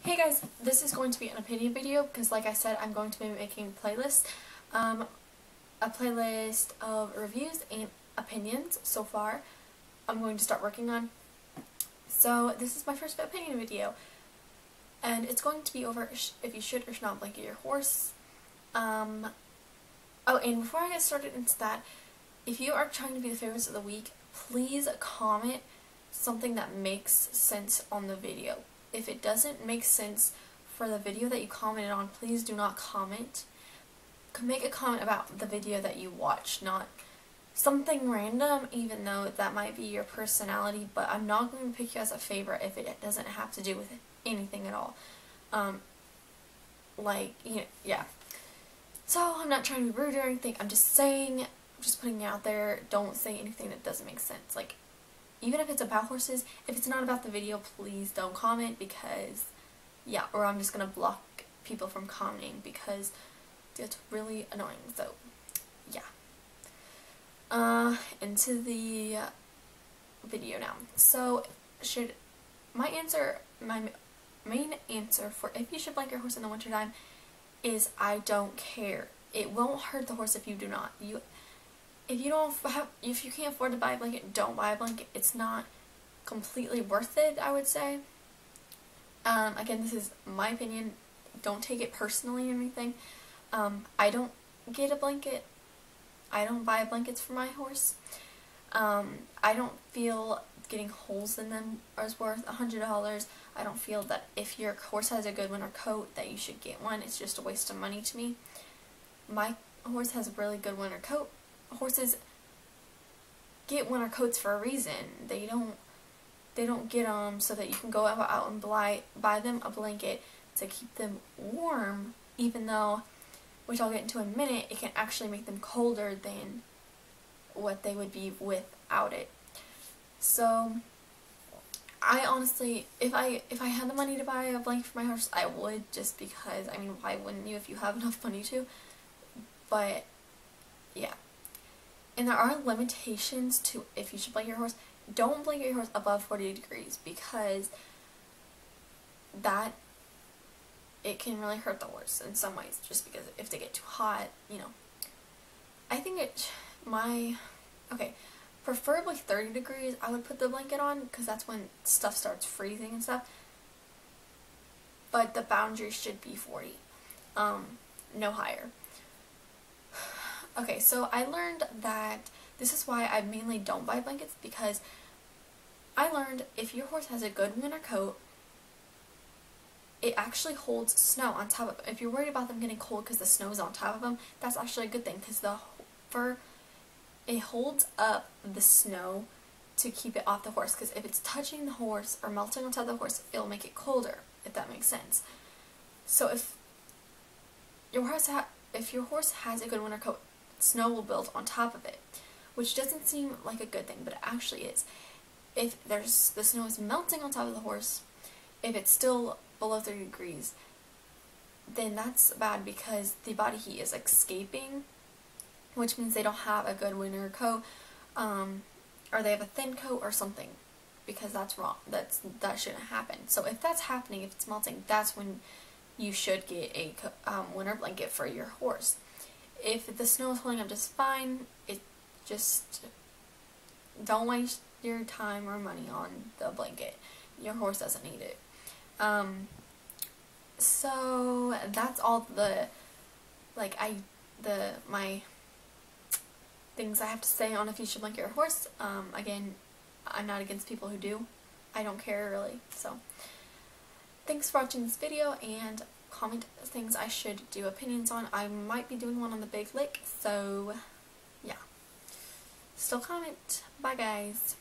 Hey guys, this is going to be an opinion video because like I said, I'm going to be making a playlist. A playlist of reviews and opinions so far I'm going to start working on. So this is my first opinion video. And it's going to be over if you should or should not blanket your horse. Oh, and before I get started into that, if you are trying to be the favorites of the week, please comment something that makes sense on the video. If it doesn't make sense for the video that you commented on, please do not comment. Make a comment about the video that you watched, not something random, even though that might be your personality, but I'm not going to pick you as a favorite if it doesn't have to do with anything at all. Yeah. So I'm not trying to be rude or anything, I'm just putting it out there, don't say anything that doesn't make sense. Like, even if it's about horses, if it's not about the video, please don't comment because, yeah, or I'm just going to block people from commenting because it's really annoying, so, yeah. Into the video now. So, my main answer for if you should blanket your horse in the wintertime is I don't care. It won't hurt the horse if you do not. If you can't afford to buy a blanket, don't buy a blanket. It's not completely worth it, I would say. Again, this is my opinion. Don't take it personally or anything. I don't get a blanket. I don't buy blankets for my horse. I don't feel getting holes in them is worth $100. I don't feel that if your horse has a good winter coat that you should get one. It's just a waste of money to me. My horse has a really good winter coat. Horses get winter coats for a reason. They don't get them so that you can go out and buy them a blanket to keep them warm, even though, which I'll get into in a minute, it can actually make them colder than what they would be without it. So I honestly, if I had the money to buy a blanket for my horse, I would, just because, I mean, why wouldn't you if you have enough money to? But yeah. And there are limitations to if you should blanket your horse. Don't blanket your horse above 40 degrees because it can really hurt the horse in some ways, just because if they get too hot, you know. I think preferably 30 degrees I would put the blanket on because that's when stuff starts freezing and stuff. But the boundary should be 40, no higher. Okay, so I learned that this is why I mainly don't buy blankets, because I learned if your horse has a good winter coat, it actually holds snow on top of it. If you're worried about them getting cold because the snow is on top of them, that's actually a good thing because it holds up the snow to keep it off the horse, because if it's touching the horse or melting on top of the horse, it'll make it colder, if that makes sense. So if your horse has a good winter coat, snow will build on top of it, which doesn't seem like a good thing, but it actually is. If the snow is melting on top of the horse, if it's still below 30 degrees, then that's bad because the body heat is escaping, which means they don't have a good winter coat, or they have a thin coat or something, because that's wrong. That shouldn't happen. So if that's happening, if it's melting, that's when you should get a winter blanket for your horse. If the snow is holding up just fine, don't waste your time or money on the blanket. Your horse doesn't need it. So that's all my things I have to say on if you should blanket your horse. Again, I'm not against people who do. I don't care really. So thanks for watching this video, and comment things I should do opinions on. I might be doing one on the Big Lick, so yeah. Still comment. Bye guys.